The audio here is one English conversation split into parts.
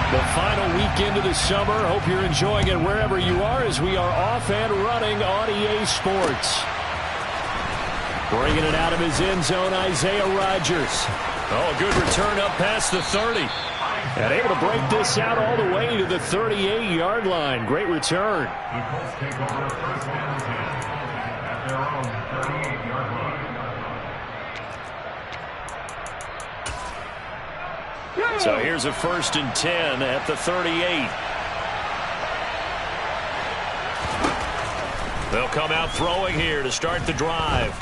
The final weekend of the summer. Hope you're enjoying it wherever you are as we are off and running on EA Sports. Bringing it out of his end zone, Isaiah Rodgers. Oh, good return up past the 30. And able to break this out all the way to the 38-yard line. Great return. The Colts take over first down and 10 at their own 38-yard line. So here's a 1st and 10 at the 38. They'll come out throwing here to start the drive.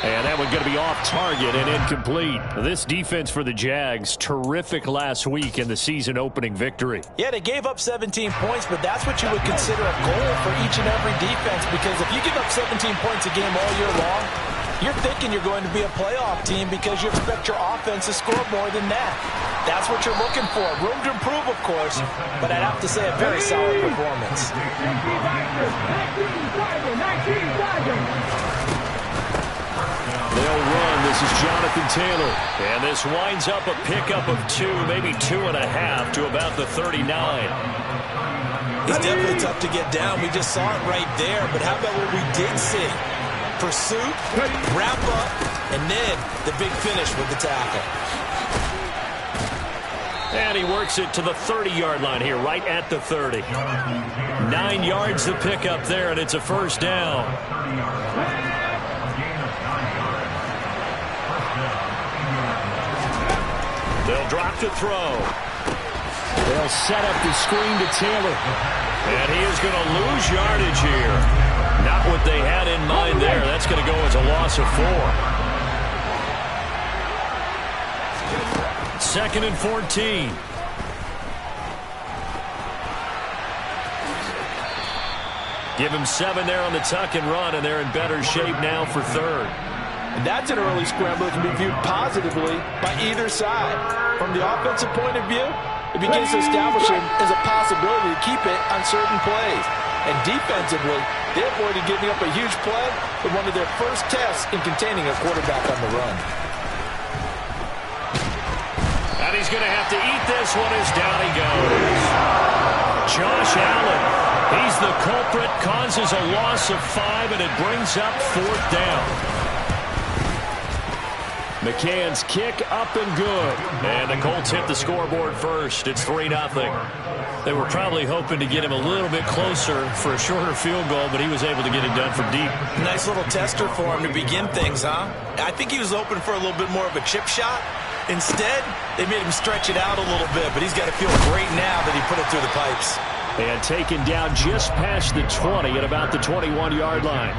And that one going to be off target and incomplete. This defense for the Jags, terrific last week in the season opening victory. Yeah, they gave up 17 points, but that's what you would consider a goal for each and every defense, because if you give up 17 points a game all year long, you're thinking you're going to be a playoff team because you expect your offense to score more than that. That's what you're looking for. Room to improve, of course, but I'd have to say a very solid performance. They'll run. This is Jonathan Taylor. And this winds up a pickup of 2, maybe 2.5 to about the 39. He's definitely tough to get down. We just saw it right there, but how about what we did see? Pursuit, wrap up, and then the big finish with the tackle. And he works it to the 30-yard line here, right at the 30. 9 yards to pick up there, and it's a first down. They'll drop to throw. They'll set up the screen to Taylor. And he is going to lose yardage here. Not what they had in mind there. That's going to go as a loss of 4. 2nd and 14. Give him 7 there on the tuck and run, and they're in better shape now for 3rd. And that's an early scramble that can be viewed positively by either side. From the offensive point of view, it begins to establish him as a possibility to keep it on certain plays. And defensively, they avoided giving up a huge play with one of their first tests in containing a quarterback on the run. And he's going to have to eat this one as down he goes. Josh Allen, he's the culprit, causes a loss of 5, and it brings up 4th down. McCann's kick up and good. And the Colts hit the scoreboard first. It's 3-0. They were probably hoping to get him a little bit closer for a shorter field goal, but he was able to get it done from deep. Nice little tester for him to begin things, huh? I think he was hoping for a little bit more of a chip shot. Instead, they made him stretch it out a little bit, but he's got to feel great now that he put it through the pipes. And taken down just past the 20 at about the 21-yard line.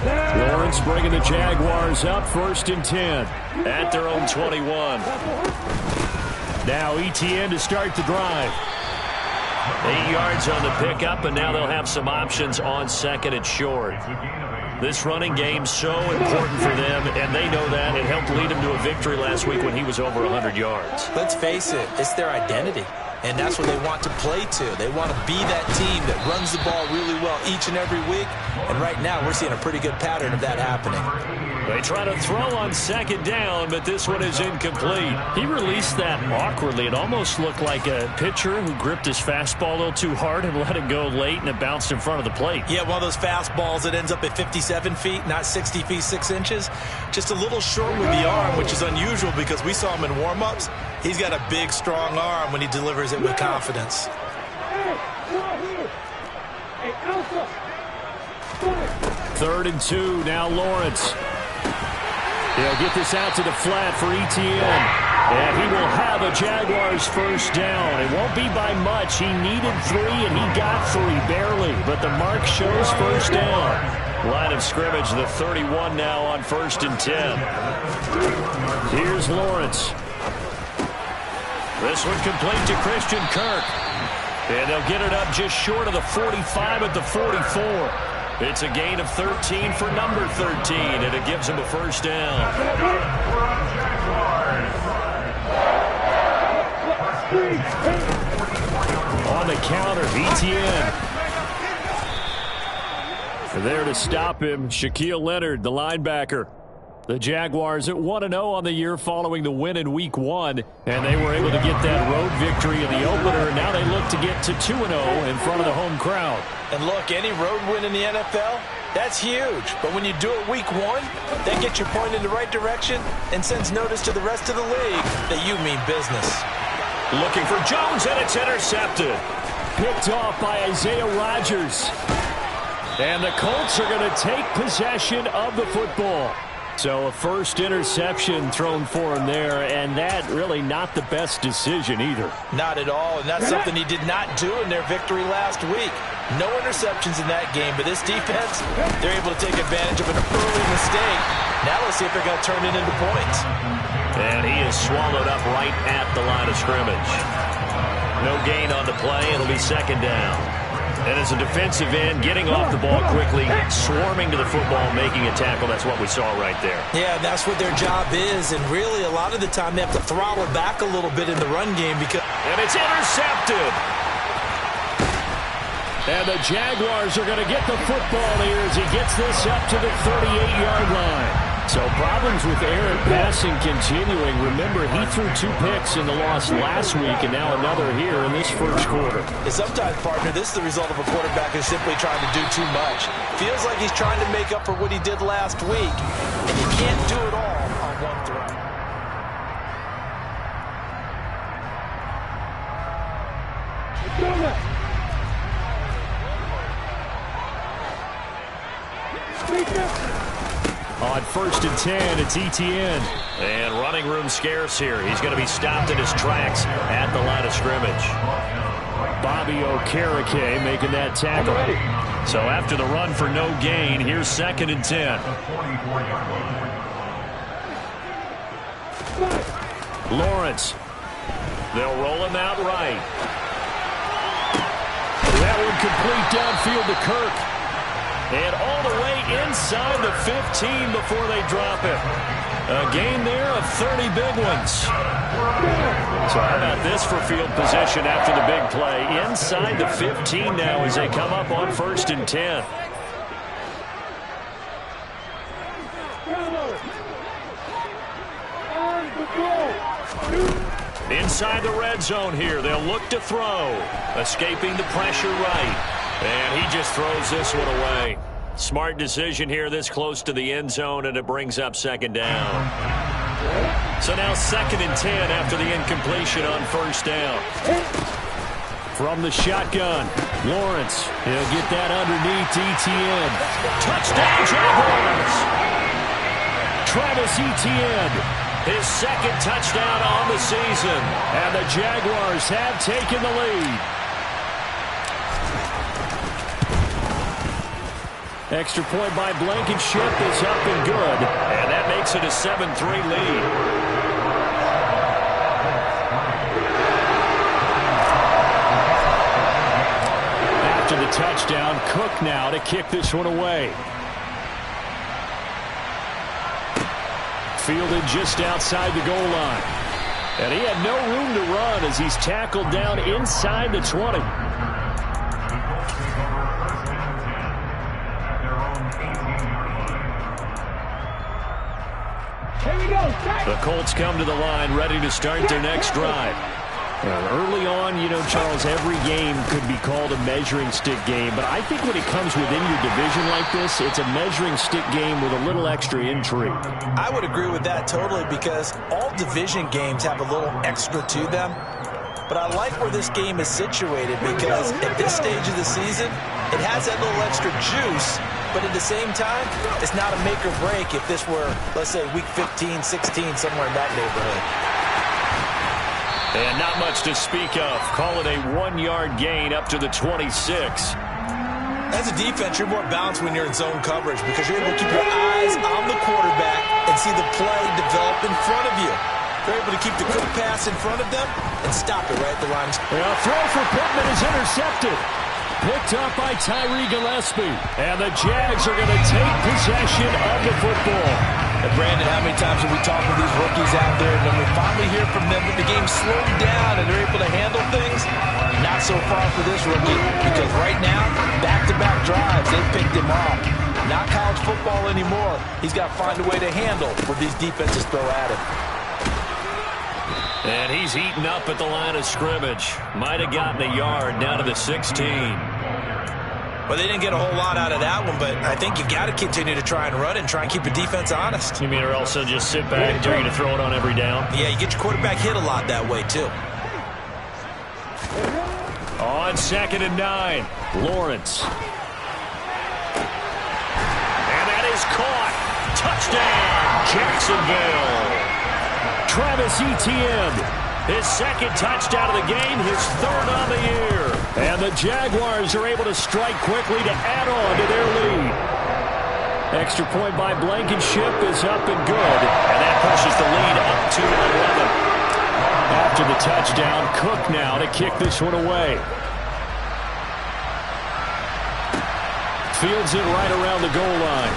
Lawrence bringing the Jaguars up, 1st and 10 at their own 21. Now Etienne to start the drive. 8 yards on the pickup, and now they'll have some options on 2nd and short. This running game so important for them, and they know that. It helped lead them to a victory last week when he was over 100 yards. Let's face it, it's their identity. And that's what they want to play to. They want to be that team that runs the ball really well each and every week. And right now, we're seeing a pretty good pattern of that happening. They try to throw on 2nd down, but this one is incomplete. He released that awkwardly. It almost looked like a pitcher who gripped his fastball a little too hard and let it go late, and it bounced in front of the plate. Yeah, one of those fastballs that ends up at 57 feet, not 60 feet, 6 inches. Just a little short with the arm, which is unusual because we saw him in warm-ups. He's got a big, strong arm when he delivers it with confidence. 3rd and 2, now Lawrence. He'll get this out to the flat for Etienne. And he will have a Jaguars first down. It won't be by much. He needed 3, and he got 3, barely. But the mark shows first down. Line of scrimmage, the 31 now on 1st and 10. Here's Lawrence. This one complete to Christian Kirk. And they'll get it up just short of the 45 at the 44. It's a gain of 13 for number 13, and it gives him a first down. On the counter, Etienne. There to stop him, Shaquille Leonard, the linebacker. The Jaguars at 1-0 on the year following the win in Week 1, and they were able to get that road victory in the opener, and now they look to get to 2-0 in front of the home crowd. And look, any road win in the NFL, that's huge. But when you do it Week 1, that gets you pointed in the right direction and sends notice to the rest of the league that you mean business. Looking for Jones, and it's intercepted. Picked off by Isaiah Rodgers. And the Colts are going to take possession of the football. So a first interception thrown for him there, and that really not the best decision either. Not at all, and that's something he did not do in their victory last week. No interceptions in that game, but this defense, they're able to take advantage of an early mistake. Now let's see if they're going to turn it into points. And he is swallowed up right at the line of scrimmage. No gain on the play. It'll be second down. And as a defensive end, getting off the ball quickly, swarming to the football, making a tackle, that's what we saw right there. Yeah, that's what their job is, and really a lot of the time they have to throttle back a little bit in the run game because... And it's intercepted! And the Jaguars are going to get the football here as he gets this up to the 38-yard line. So problems with Aaron passing continuing. Remember, he threw 2 picks in the loss last week and now another here in this first quarter. And sometimes, partner, this is the result of a quarterback who's simply trying to do too much. Feels like he's trying to make up for what he did last week, and you can't do it all on one throw. On 1st and 10, it's Etienne. And running room scarce here. He's going to be stopped in his tracks at the line of scrimmage. Bobby Okereke making that tackle. So after the run for no gain, here's 2nd and 10. Lawrence. They'll roll him out right. That one complete downfield to Kirk. And all the way inside the 15 before they drop it. A gain there of 30 big ones. So how about this for field position after the big play? Inside the 15 now as they come up on 1st and 10. Inside the red zone here. They'll look to throw. Escaping the pressure right. And he just throws this one away. Smart decision here this close to the end zone, and it brings up 2nd down. So now 2nd and 10 after the incompletion on 1st down. From the shotgun, Lawrence. He'll get that underneath Etienne. Touchdown, Jaguars! Travis Etienne, his 2nd touchdown on the season. And the Jaguars have taken the lead. Extra point by Blankenship is up and good. And that makes it a 7-3 lead. After the touchdown, Cook now to kick this one away. Fielded just outside the goal line. And he had no room to run as he's tackled down inside the 20. The Colts come to the line ready to start their next drive. And early on, you know, Charles, every game could be called a measuring stick game. But I think when it comes within your division like this, it's a measuring stick game with a little extra intrigue. I would agree with that totally because all division games have a little extra to them. But I like where this game is situated because at this stage of the season, it has that little extra juice. But at the same time, it's not a make or break if this were, let's say, week 15, 16, somewhere in that neighborhood. And not much to speak of. Call it a 1-yard gain up to the 26. As a defense, you're more balanced when you're in zone coverage because you're able to keep your eyes on the quarterback and see the play develop in front of you. They're able to keep the quick pass in front of them and stop it right at the line. A throw for Pittman is intercepted. Picked up by Tyree Gillespie. And the Jags are going to take possession of the football. And Brandon, how many times have we talked with these rookies out there, and when we finally hear from them that the game's slowed down and they're able to handle things? Not so far for this rookie, because right now, back-to-back drives, they picked him off. Not college football anymore. He's got to find a way to handle what these defenses throw at him. And he's eaten up at the line of scrimmage. Might have gotten a yard down to the 16. Well, they didn't get a whole lot out of that one, but I think you've got to continue to try and run and try and keep the defense honest. You mean or also just sit back and dare you to throw it on every down? Yeah, you get your quarterback hit a lot that way, too. On 2nd and 9, Lawrence. And that is caught. Touchdown, Jacksonville. Travis Etienne, his 2nd touchdown of the game, his 3rd on the year. And the Jaguars are able to strike quickly to add on to their lead. Extra point by Blankenship is up and good. And that pushes the lead up to 11. After the touchdown, Cook now to kick this one away. Fields it right around the goal line.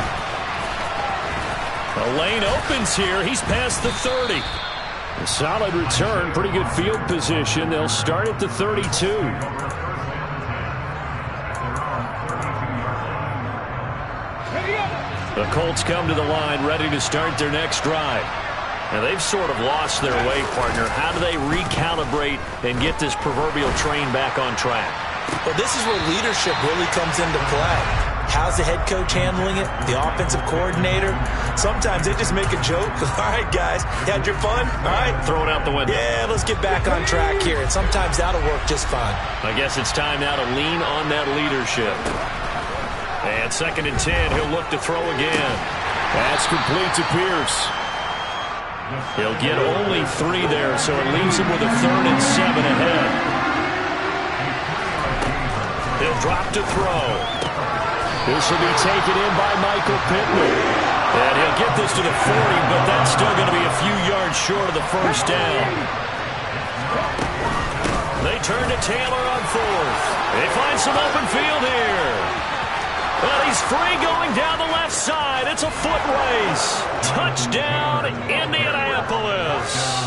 The lane opens here. He's past the 30. A solid return, pretty good field position. They'll start at the 32. The Colts come to the line ready to start their next drive. Now they've sort of lost their way, partner. How do they recalibrate and get this proverbial train back on track? Well, this is where leadership really comes into play. How's the head coach handling it? The offensive coordinator? Sometimes they just make a joke. All right, guys, you had your fun? All right. Throw it out the window. Yeah, let's get back on track here. And sometimes that'll work just fine. I guess it's time now to lean on that leadership. And 2nd and 10, he'll look to throw again. That's complete to Pierce. He'll get only 3 there, so it leaves him with a 3rd and 7 ahead. He'll drop to throw. This will be taken in by Michael Pittman. And he'll get this to the 40, but that's still going to be a few yards short of the first down. They turn to Taylor on 4th. They find some open field here. Well, he's free going down the left side. It's a foot race. Touchdown, Indianapolis.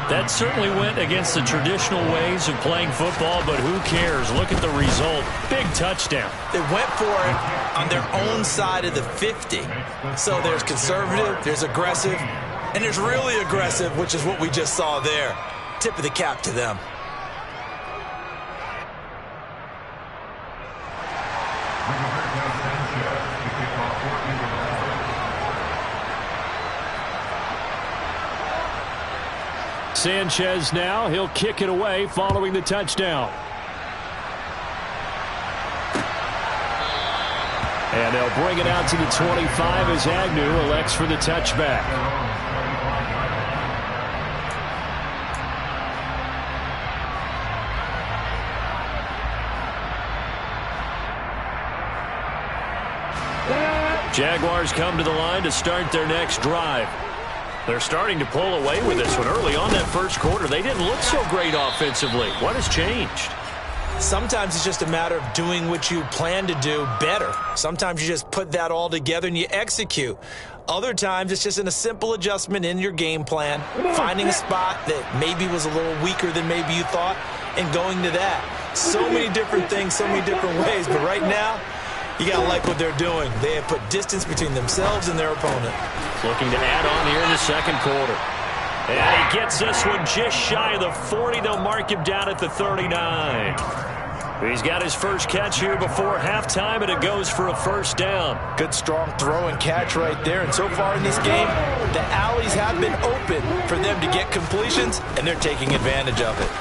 That certainly went against the traditional ways of playing football, but who cares? Look at the result. Big touchdown. They went for it on their own side of the 50. So there's conservative, there's aggressive, and there's really aggressive, which is what we just saw there. Tip of the cap to them. Sanchez now, he'll kick it away following the touchdown. And they'll bring it out to the 25 as Agnew elects for the touchback. Jaguars come to the line to start their next drive. They're starting to pull away with this one. Early on that first quarter, they didn't look so great offensively. What has changed? Sometimes it's just a matter of doing what you plan to do better. Sometimes you just put that all together and you execute. Other times it's just in a simple adjustment in your game plan, finding a spot that maybe was a little weaker than maybe you thought, and going to that. So many different things, so many different ways, but right now, you got to like what they're doing. They have put distance between themselves and their opponent. Looking to add on here in the second quarter. And he gets this one just shy of the 40. They'll mark him down at the 39. He's got his first catch here before halftime, and it goes for a first down. Good strong throw and catch right there. And so far in this game, the alleys have been open for them to get completions, and they're taking advantage of it.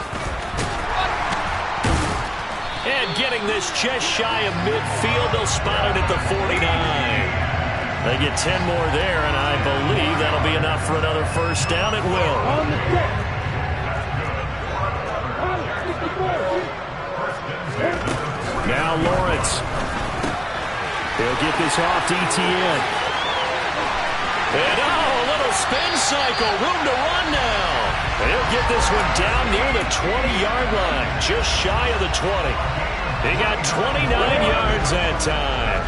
And getting this just shy of midfield, they'll spot it at the 49. They get 10 more there, and I believe that'll be enough for another first down. It will. Now Lawrence. He'll get this off to Etienne. And a little spin cycle. Room to run now. And he'll get this one down near the 20-yard line. Just shy of the 20. He got 29 yards that time.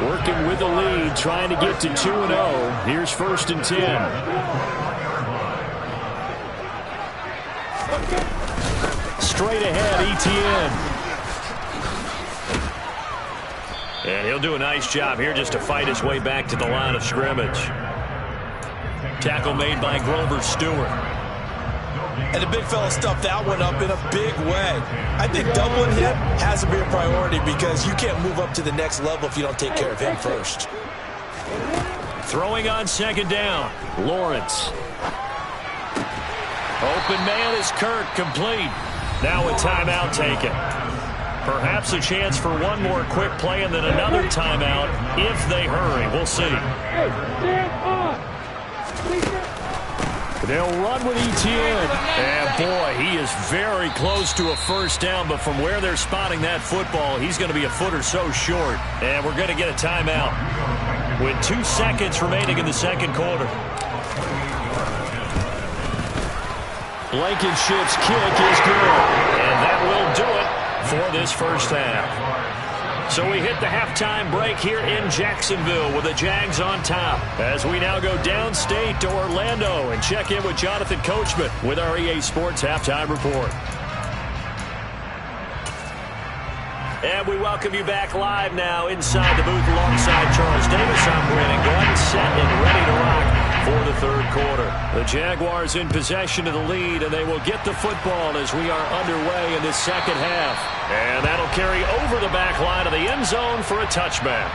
Working with the lead, trying to get to 2-0. Here's 1st and 10. Straight ahead, Etienne. And he'll do a nice job here just to fight his way back to the line of scrimmage. Tackle made by Grover Stewart. And the big fella stuffed that one up in a big way. I think doubling him has to be a priority because you can't move up to the next level if you don't take care of him first. Throwing on second down, Lawrence. Open man is Kirk, complete. Now a timeout taken. Perhaps a chance for one more quick play and then another timeout if they hurry. We'll see. They'll run with Etienne. And, boy, he is very close to a first down, but from where they're spotting that football, he's going to be a foot or so short. And we're going to get a timeout with 2 seconds remaining in the second quarter. Blankenship's kick is good. And that will do it for this first half. So we hit the halftime break here in Jacksonville with the Jags on top. As we now go downstate to Orlando and check in with Jonathan Coachman with our EA Sports Halftime Report. And we welcome you back live now inside the booth alongside Charles Davis. I'm Brandon Glenn, set and ready to rock for the third quarter. The Jaguars in possession of the lead, and they will get the football as we are underway in this second half. And that'll carry over the back line of the end zone for a touchback.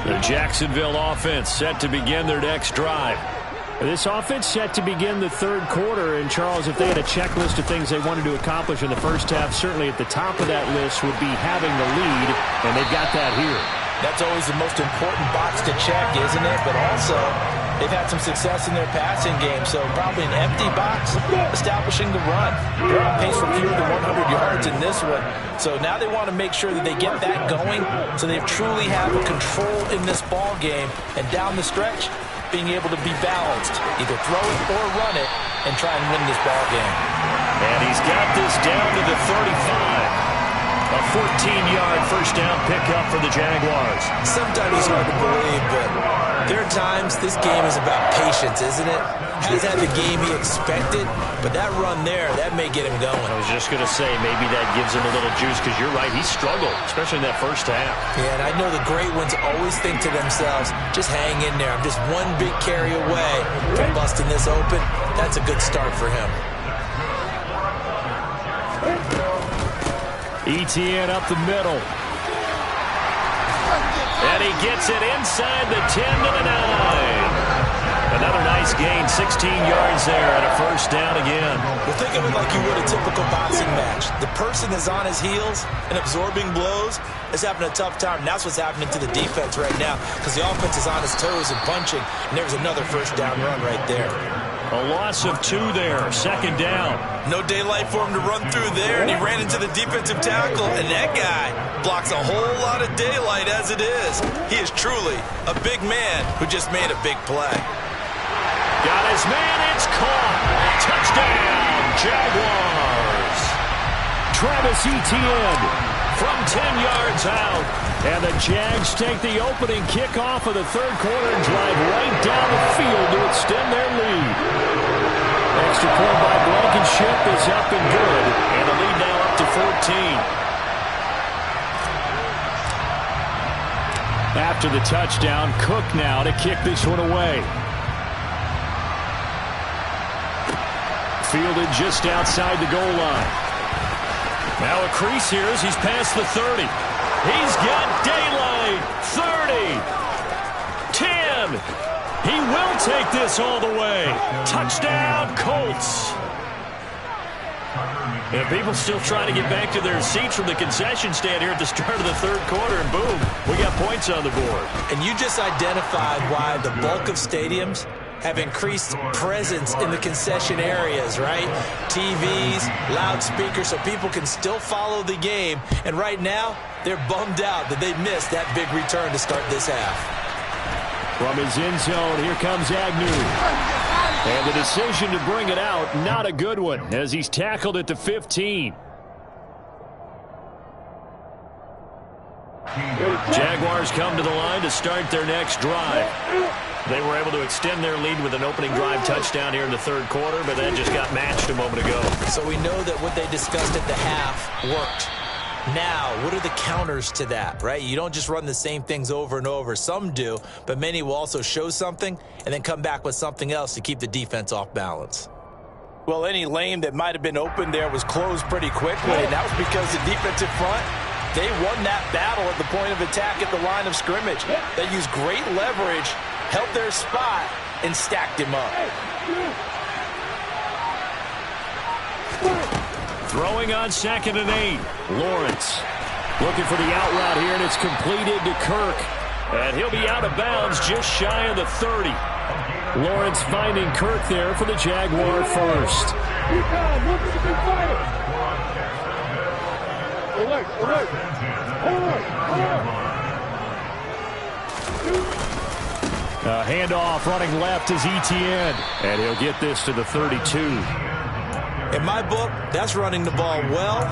The Jacksonville offense set to begin their next drive. This offense set to begin the third quarter. And, Charles, if they had a checklist of things they wanted to accomplish in the first half, certainly at the top of that list would be having the lead, and they've got that here. That's always the most important box to check, isn't it? But also, they've had some success in their passing game, so probably an empty box establishing the run. They're on pace for fewer than 100 yards in this one. So now they want to make sure that they get that going so they truly have a control in this ball game. And down the stretch, being able to be balanced, either throw it or run it, and try and win this ball game. And he's got this down to the 35. A 14-yard first down pickup for the Jaguars. Sometimes it's hard to believe, but there are times this game is about patience, isn't it? Hasn't had the game he expected, but that run there, that may get him going. I was just going to say, maybe that gives him a little juice, because you're right, he struggled, especially in that first half. Yeah, and I know the great ones always think to themselves, just hang in there. I'm just one big carry away from busting this open. That's a good start for him. Etienne up the middle. And he gets it inside the 10 to the 9. Another nice gain, 16 yards there, and a first down again. Well, think of it like you would a typical boxing match. The person is on his heels and absorbing blows is having a tough time. And that's what's happening to the defense right now because the offense is on his toes and punching, and there's another first down run right there. A loss of 2 there, second down. No daylight for him to run through there, and he ran into the defensive tackle, and that guy blocks a whole lot of daylight as it is. He is truly a big man who just made a big play. Got his man, it's caught. Touchdown, Jaguars. Travis Etienne from 10 yards out. And the Jags take the opening kickoff of the third quarter and drive right down the field to extend their lead. Extra point by Blankenship is up and good. And the lead now up to 14. After the touchdown, Cook now to kick this one away. Fielded just outside the goal line. Now a crease here as he's past the 30. He's got daylight. 30. 10. He will take this all the way. Touchdown, Colts. And people still trying to get back to their seats from the concession stand here at the start of the third quarter, and boom, we got points on the board. And you just identified why the bulk of stadiums have increased presence in the concession areas, right? TVs, loudspeakers, so people can still follow the game. And right now, they're bummed out that they missed that big return to start this half. From his end zone, here comes Agnew. And the decision to bring it out, not a good one, as he's tackled at the 15. Jaguars come to the line to start their next drive. They were able to extend their lead with an opening drive touchdown here in the third quarter, but that just got matched a moment ago. So we know that what they discussed at the half worked. Now, what are the counters to that, right? You don't just run the same things over and over. Some do, but many will also show something and then come back with something else to keep the defense off balance. Well, any lane that might have been open there was closed pretty quickly, and that was because the defensive front, they won that battle at the point of attack at the line of scrimmage. They used great leverage, held their spot, and stacked him up. Throwing on 2nd and 8. Lawrence looking for the out route here, and it's completed to Kirk. And he'll be out of bounds just shy of the 30. Lawrence finding Kirk there for the Jaguar first. A handoff running left is Etienne. And he'll get this to the 32. In my book, that's running the ball well,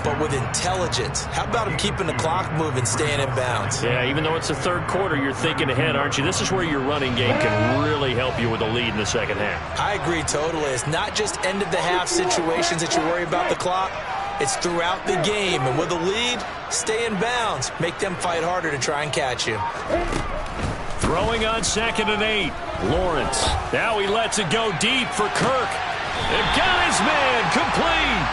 but with intelligence. How about him keeping the clock moving, staying in bounds? Yeah, even though it's the third quarter, you're thinking ahead, aren't you? This is where your running game can really help you with a lead in the second half. I agree totally. It's not just end-of-the-half situations that you worry about the clock. It's throughout the game. And with a lead, stay in bounds. Make them fight harder to try and catch you. Throwing on 2nd and 8. Lawrence. Now he lets it go deep for Kirk. They've got his man complete.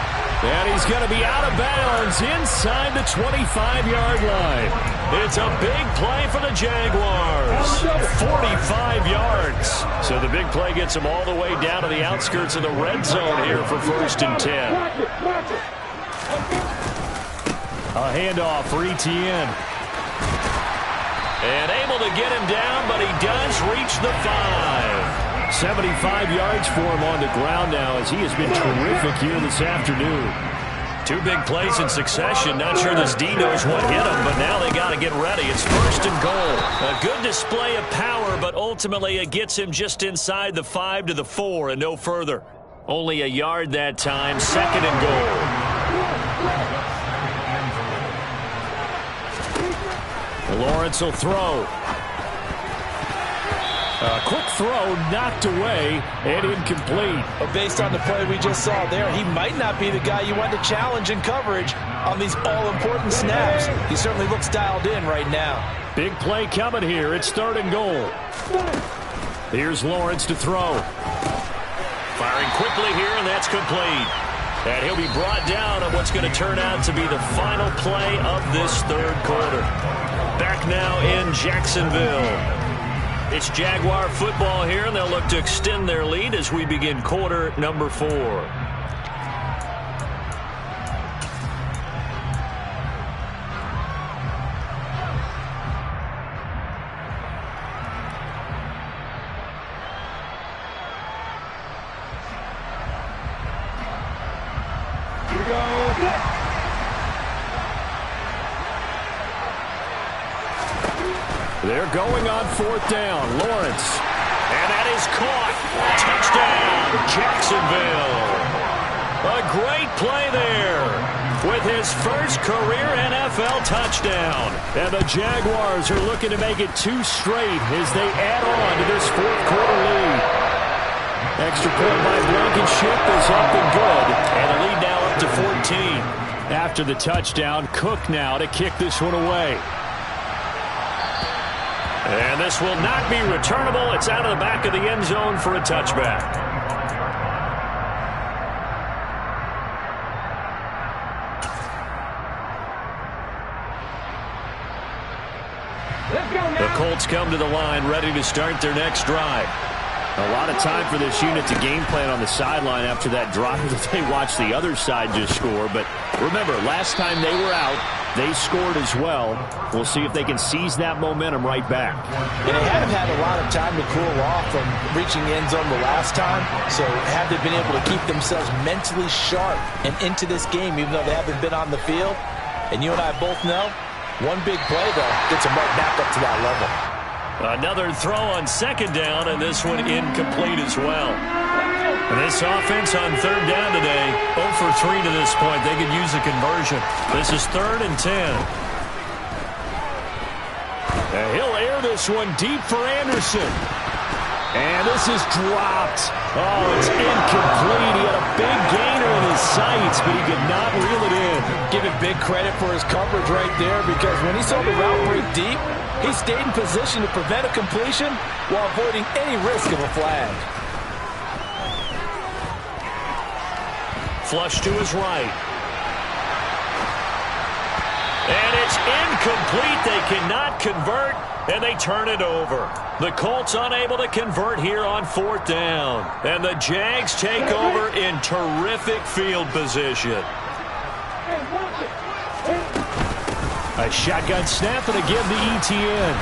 And he's going to be out of bounds inside the 25-yard line. It's a big play for the Jaguars. 45 yards. So the big play gets him all the way down to the outskirts of the red zone here for 1st and 10. A handoff for Etienne. And able to get him down, but he does reach the 5. 75 yards for him on the ground now as he has been terrific here this afternoon. 2 big plays in succession. Not sure this D knows what hit him, but now they got to get ready. It's 1st and goal. A good display of power, but ultimately it gets him just inside the 5 to the 4 and no further. Only a yard that time. 2nd and goal. Lawrence will throw. A quick throw knocked away and incomplete. But based on the play we just saw there, he might not be the guy you want to challenge in coverage on these all-important snaps. He certainly looks dialed in right now. Big play coming here. It's 3rd and goal. Here's Lawrence to throw. Firing quickly here, and that's complete. And he'll be brought down on what's going to turn out to be the final play of this third quarter. Back now in Jacksonville. It's Jaguar football here, and they'll look to extend their lead as we begin quarter number 4. Here we go. They're going on 4th down. Lawrence. And that is caught. Touchdown, Jacksonville. A great play there with his first career NFL touchdown. And the Jaguars are looking to make it 2 straight as they add on to this 4th quarter lead. Extra point by Blankenship is up and good. And the lead now up to 14. After the touchdown, Cook now to kick this one away. And this will not be returnable. It's out of the back of the end zone for a touchback. The Colts come to the line ready to start their next drive. A lot of time for this unit to game plan on the sideline after that drive that they watched the other side just score. But remember, last time they were out, they scored as well. We'll see if they can seize that momentum right back. And they haven't had a lot of time to cool off from reaching the end zone the last time. So have they been able to keep themselves mentally sharp and into this game even though they haven't been on the field? And you and I both know, one big play, though, gets them right back up to that level. Another throw on 2nd down, and this one incomplete as well. And this offense on 3rd down today, 0 for 3 to this point. They could use a conversion. This is 3rd and 10. And he'll air this one deep for Anderson. And this is dropped. Oh, it's incomplete. He had a big gainer in his sights, but he could not reel it in. Give him big credit for his coverage right there, because when he saw the route break deep, he stayed in position to prevent a completion while avoiding any risk of a flag. Flush to his right. And it's incomplete. They cannot convert, and they turn it over. The Colts unable to convert here on 4th down. And the Jags take over in terrific field position. A shotgun snap and again to Etienne.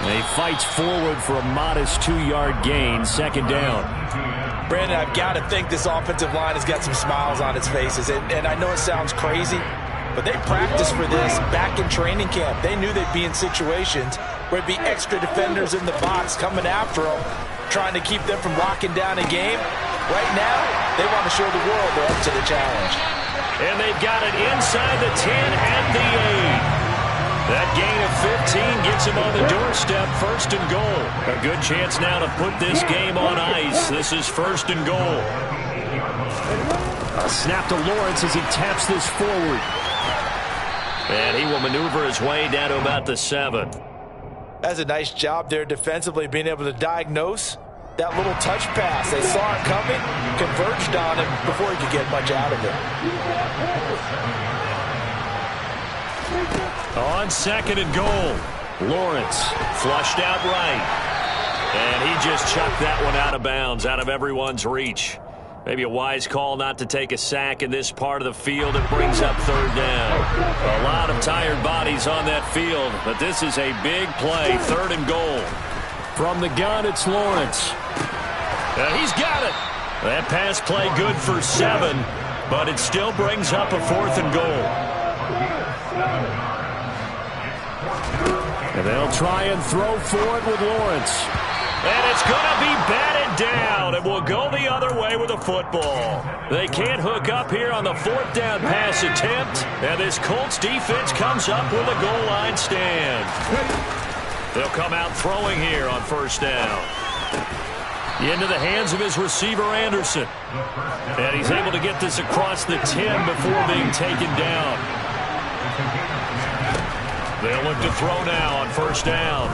And he fights forward for a modest 2-yard gain, 2nd down. Brandon, I've got to think this offensive line has got some smiles on its faces. And I know it sounds crazy, but they practiced for this back in training camp. They knew they'd be in situations where it'd be extra defenders in the box coming after them, trying to keep them from locking down a game. Right now, they want to show the world they're up to the challenge. And they've got it inside the 10 and the 8. That gain of 15 gets him on the doorstep, 1st and goal. A good chance now to put this game on ice. This is 1st and goal. A snap to Lawrence as he taps this forward. And he will maneuver his way down to about the 7. That's a nice job there defensively, being able to diagnose that little touch pass. They saw it coming, converged on him before he could get much out of it. On 2nd and goal, Lawrence flushed out right. And he just chucked that one out of bounds, out of everyone's reach. Maybe a wise call not to take a sack in this part of the field. It brings up 3rd down. A lot of tired bodies on that field, but this is a big play, 3rd and goal. From the gun, it's Lawrence. And he's got it. That pass play good for 7, but it still brings up a 4th and goal. And they'll try and throw for it with Lawrence. And it's going to be batted down. It will go the other way with a football. They can't hook up here on the 4th down pass attempt. And this Colts defense comes up with a goal line stand. They'll come out throwing here on 1st down. Into the hands of his receiver, Anderson. And he's able to get this across the 10 before being taken down. They'll look to throw now on 1st down.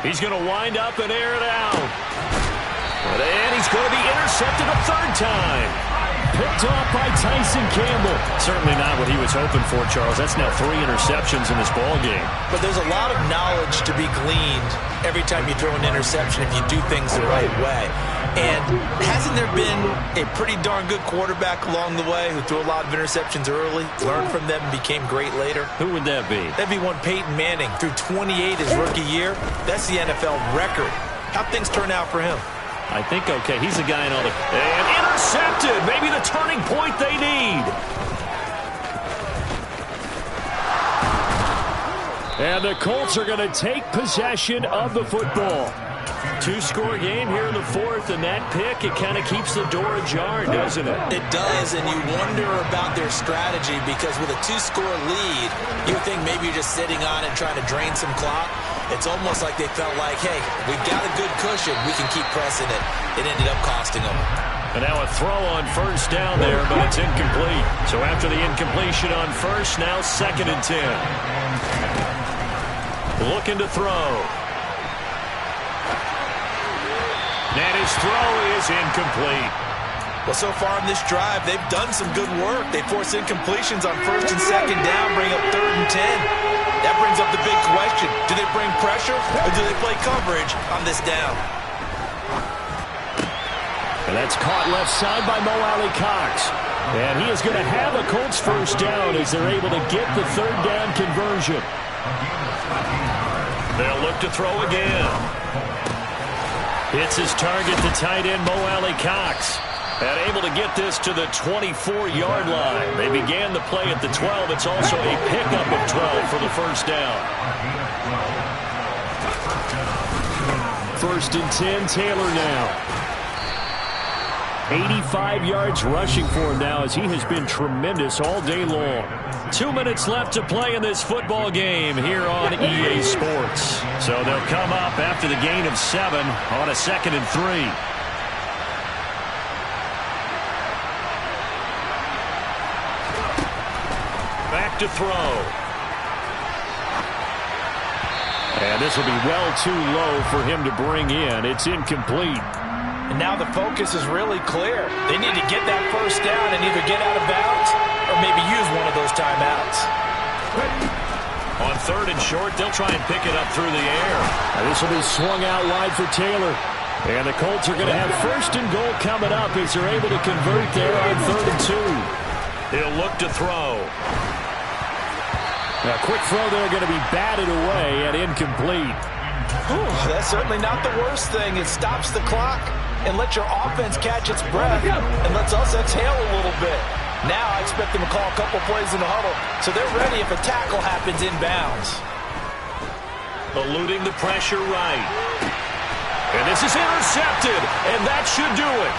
He's going to wind up and air it out. And he's going to be intercepted a 3rd time. Picked off by Tyson Campbell. Certainly not what he was hoping for, Charles. That's now 3 interceptions in this ballgame. But there's a lot of knowledge to be gleaned every time you throw an interception if you do things the right way. And hasn't there been a pretty darn good quarterback along the way who threw a lot of interceptions early, learned from them, and became great later? Who would that be? That'd be one Peyton Manning. Threw 28 his rookie year. That's the NFL record. How'd things turn out for him? I think okay. He's the guy in all the... And intercepted! Maybe the turning point they need. And the Colts are going to take possession of the football. 2-score game here in the 4th, and that pick, it kind of keeps the door ajar, doesn't it? It does, and you wonder about their strategy, because with a 2-score lead, you think maybe you're just sitting on it trying to drain some clock. It's almost like they felt like, hey, we've got a good cushion. We can keep pressing it. It ended up costing them. And now a throw on 1st down there, but it's incomplete. So after the incompletion on 1st, now 2nd and 10. Looking to throw. And his throw is incomplete. Well, so far in this drive, they've done some good work. They force incompletions on 1st and 2nd down, bring up 3rd and 10. That brings up the big question. Do they bring pressure or do they play coverage on this down? And that's caught left side by Mo Alley-Cox. And he is going to have a Colts 1st down as they're able to get the 3rd down conversion. They'll look to throw again. Hits his target, the tight end, Mo Alley-Cox. And able to get this to the 24-yard line. They began the play at the 12. It's also a pickup of 12 for the 1st down. 1st and 10, Taylor now. 85 yards rushing for him now as he has been tremendous all day long. 2 minutes left to play in this football game here on EA Sports. So they'll come up after the gain of 7 on a 2nd and 3. Back to throw. And this will be well too low for him to bring in. It's incomplete. And now the focus is really clear. They need to get that first down and either get out of bounds or maybe use one of those timeouts. On 3rd and short, they'll try and pick it up through the air. And this will be swung out wide for Taylor. And the Colts are going to have 1st and goal coming up as they're able to convert there on 3rd and 2. He'll look to throw. A quick throw there going to be batted away and incomplete. Ooh, that's certainly not the worst thing. It stops the clock and lets your offense catch its breath and lets us exhale a little bit. Now I expect them to call a couple plays in the huddle so they're ready if a tackle happens inbounds. Eluding the pressure right. And this is intercepted, and that should do it.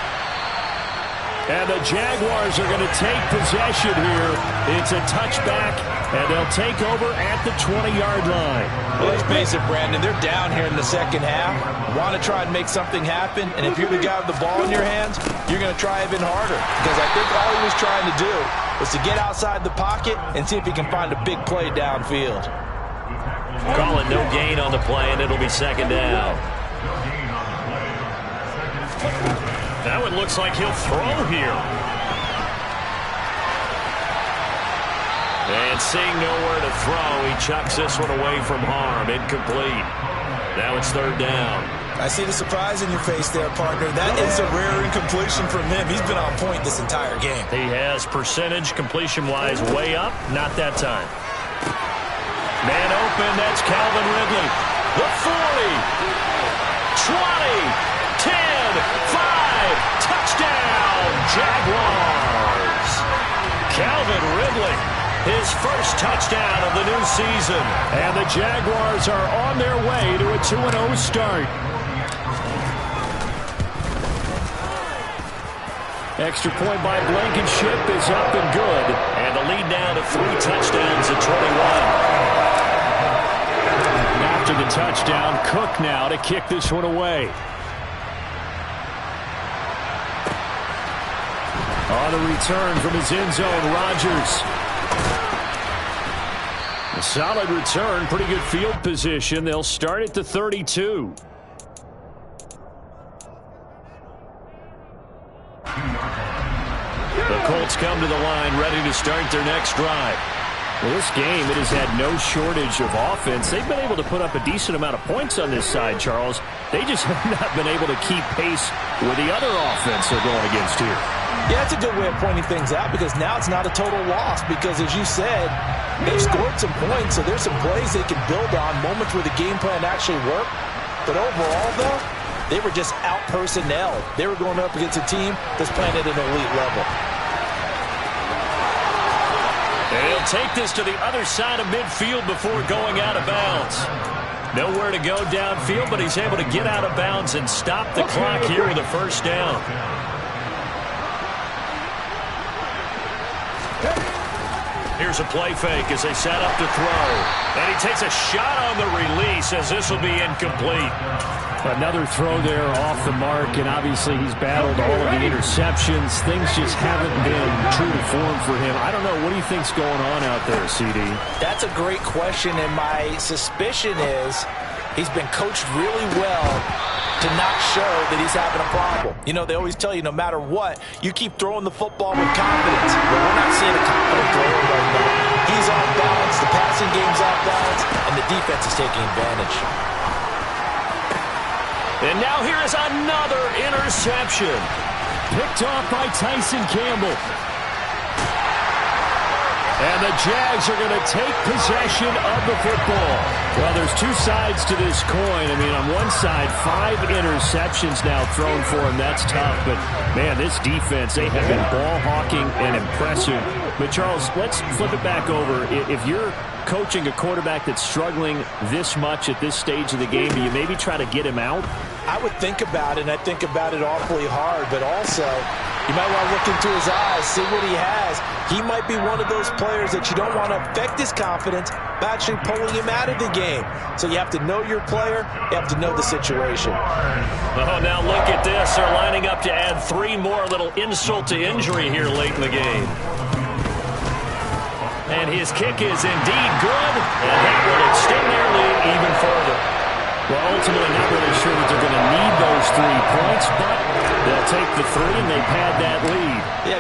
And the Jaguars are going to take possession here. It's a touchback, and they'll take over at the 20-yard line. Well, let's face it, Brandon. They're down here in the second half. Want to try and make something happen, and if you're the guy with the ball in your hands, you're going to try even harder. Because I think all he was trying to do was to get outside the pocket and see if he can find a big play downfield. Call it no gain on the play, and it'll be 2nd down. Now it looks like he'll throw here. And seeing nowhere to throw, he chucks this one away from harm. Incomplete. Now it's 3rd down. I see the surprise in your face there, partner. That is a rare incompletion from him. He's been on point this entire game. He has percentage completion-wise way up. Not that time. Man open, that's Calvin Ridley. The 40, 20, 10, 5. Touchdown, Jaguars. Calvin Ridley, his first touchdown of the new season. And the Jaguars are on their way to a 2-0 start. Extra point by Blankenship is up and good. And the lead now to 3 touchdowns at 21. After the touchdown, Cook now to kick this one away. On the return from his end zone, Rodgers. A solid return, pretty good field position. They'll start at the 32. The Colts come to the line, ready to start their next drive. Well, this game, it has had no shortage of offense. They've been able to put up a decent amount of points on this side, Charles. They just have not been able to keep pace with the other offense they're going against here. Yeah, that's a good way of pointing things out because now it's not a total loss because, as you said, they've scored some points, so there's some plays they can build on, moments where the game plan actually worked. But overall, though, they were just out-personnel. They were going up against a team that's playing at an elite level. And he'll take this to the other side of midfield before going out of bounds. Nowhere to go downfield, but he's able to get out of bounds and stop the clock here with a first down. Here's a play fake as they set up to throw. And he takes a shot on the release as this will be incomplete. Another throw there off the mark, and obviously he's battled all of the interceptions. Things just haven't been true to form for him. I don't know. What do you think's going on out there, CD? That's a great question, and my suspicion is he's been coached really well to not show that he's having a problem. You know, they always tell you no matter what, you keep throwing the football with confidence. But we're not seeing a confident thrower right now. He's off balance, the passing game's off balance, and the defense is taking advantage. And now here is another interception. Picked off by Tyson Campbell. And the Jags are going to take possession of the football. Well, there's two sides to this coin. I mean, on one side, 5 interceptions now thrown for him. That's tough. But, man, this defense, they have been ball hawking and impressive. But, Charles, let's flip it back over. If you're coaching a quarterback that's struggling this much at this stage of the game, do you maybe try to get him out? I would think about it, and I think about it awfully hard. But also, You might want to look into his eyes, see what he has. He might be one of those players that you don't want to affect his confidence by actually pulling him out of the game. So you have to know your player. You have to know the situation. Oh, now look at this. They're lining up to add 3 more, a little insult to injury here late in the game. And his kick is indeed good, and that will extend their lead even further. Well, ultimately, not really sure that they're going to need those 3 points, but they'll take the 3, and they pad that lead. Yeah.